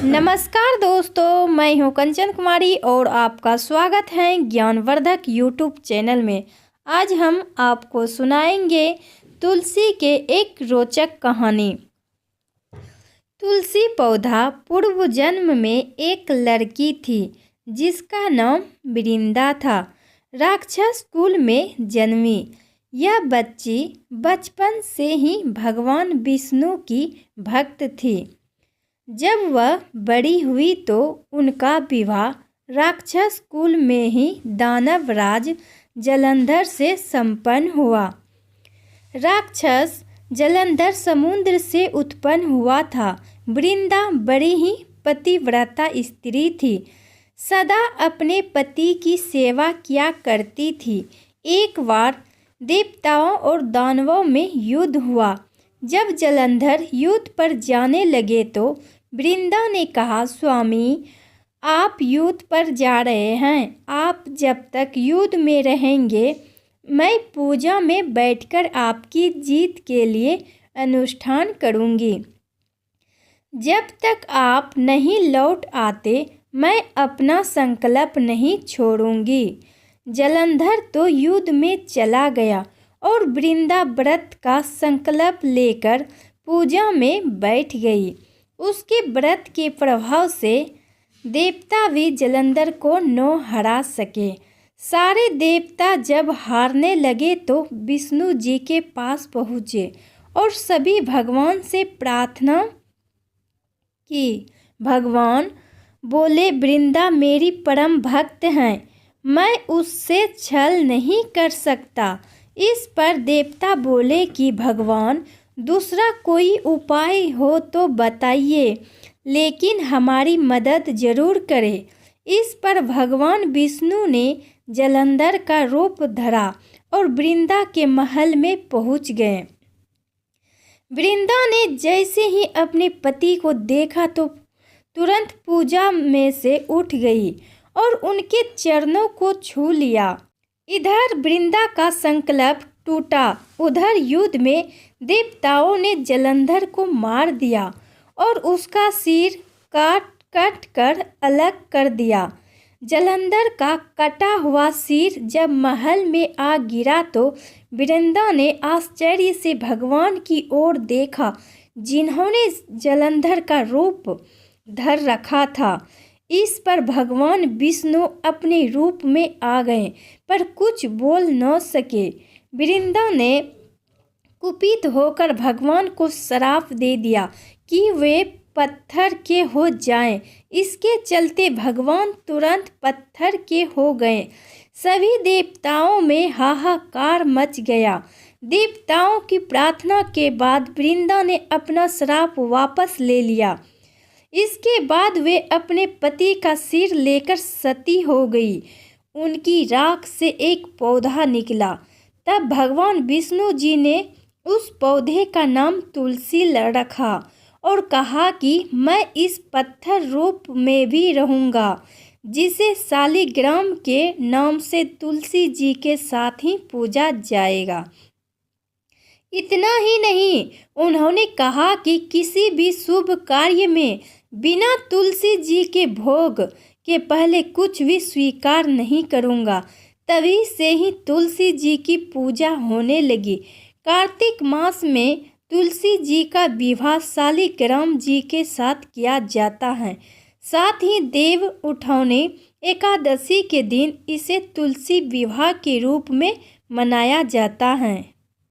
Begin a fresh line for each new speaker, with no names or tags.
नमस्कार दोस्तों, मैं हूं कंचन कुमारी और आपका स्वागत है ज्ञानवर्धक यूट्यूब चैनल में। आज हम आपको सुनाएंगे तुलसी के एक रोचक कहानी। तुलसी पौधा पूर्व जन्म में एक लड़की थी जिसका नाम वृंदा था। राक्षस कुल में जन्मी यह बच्ची बचपन से ही भगवान विष्णु की भक्त थी। जब वह बड़ी हुई तो उनका विवाह राक्षस कुल में ही दानवराज जलंधर से संपन्न हुआ। राक्षस जलंधर समुद्र से उत्पन्न हुआ था। वृंदा बड़ी ही पतिव्रता स्त्री थी, सदा अपने पति की सेवा किया करती थी। एक बार देवताओं और दानवों में युद्ध हुआ। जब जलंधर युद्ध पर जाने लगे तो वृंदा ने कहा, स्वामी आप युद्ध पर जा रहे हैं, आप जब तक युद्ध में रहेंगे मैं पूजा में बैठकर आपकी जीत के लिए अनुष्ठान करूंगी। जब तक आप नहीं लौट आते मैं अपना संकल्प नहीं छोड़ूंगी। जलंधर तो युद्ध में चला गया और वृंदा व्रत का संकल्प लेकर पूजा में बैठ गई। उसके व्रत के प्रभाव से देवता भी जलंधर को न हरा सके। सारे देवता जब हारने लगे तो विष्णु जी के पास पहुँचे और सभी भगवान से प्रार्थना की। भगवान बोले, वृंदा मेरी परम भक्त हैं, मैं उससे छल नहीं कर सकता। इस पर देवता बोले कि भगवान दूसरा कोई उपाय हो तो बताइए, लेकिन हमारी मदद जरूर करें। इस पर भगवान विष्णु ने जलंधर का रूप धरा और वृंदा के महल में पहुंच गए। वृंदा ने जैसे ही अपने पति को देखा तो तुरंत पूजा में से उठ गई और उनके चरणों को छू लिया। इधर वृंदा का संकल्प टूटा, उधर युद्ध में देवताओं ने जलंधर को मार दिया और उसका सिर काट कर अलग कर दिया। जलंधर का कटा हुआ सिर जब महल में आ गिरा तो वृंदा ने आश्चर्य से भगवान की ओर देखा, जिन्होंने जलंधर का रूप धर रखा था। इस पर भगवान विष्णु अपने रूप में आ गए पर कुछ बोल न सके। वृंदा ने कुपित होकर भगवान को श्राप दे दिया कि वे पत्थर के हो जाएं। इसके चलते भगवान तुरंत पत्थर के हो गए। सभी देवताओं में हाहाकार मच गया। देवताओं की प्रार्थना के बाद वृंदा ने अपना श्राप वापस ले लिया। इसके बाद वे अपने पति का सिर लेकर सती हो गई। उनकी राख से एक पौधा निकला। तब भगवान विष्णु जी ने उस पौधे का नाम तुलसी रखा और कहा कि मैं इस पत्थर रूप में भी रहूँगा, जिसे शालिग्राम के नाम से तुलसी जी के साथ ही पूजा जाएगा। इतना ही नहीं, उन्होंने कहा कि किसी भी शुभ कार्य में बिना तुलसी जी के भोग के पहले कुछ भी स्वीकार नहीं करूँगा। तभी से ही तुलसी जी की पूजा होने लगी। कार्तिक मास में तुलसी जी का विवाह शालिग्राम जी के साथ किया जाता है। साथ ही देव उठौनी एकादशी के दिन इसे तुलसी विवाह के रूप में मनाया जाता है।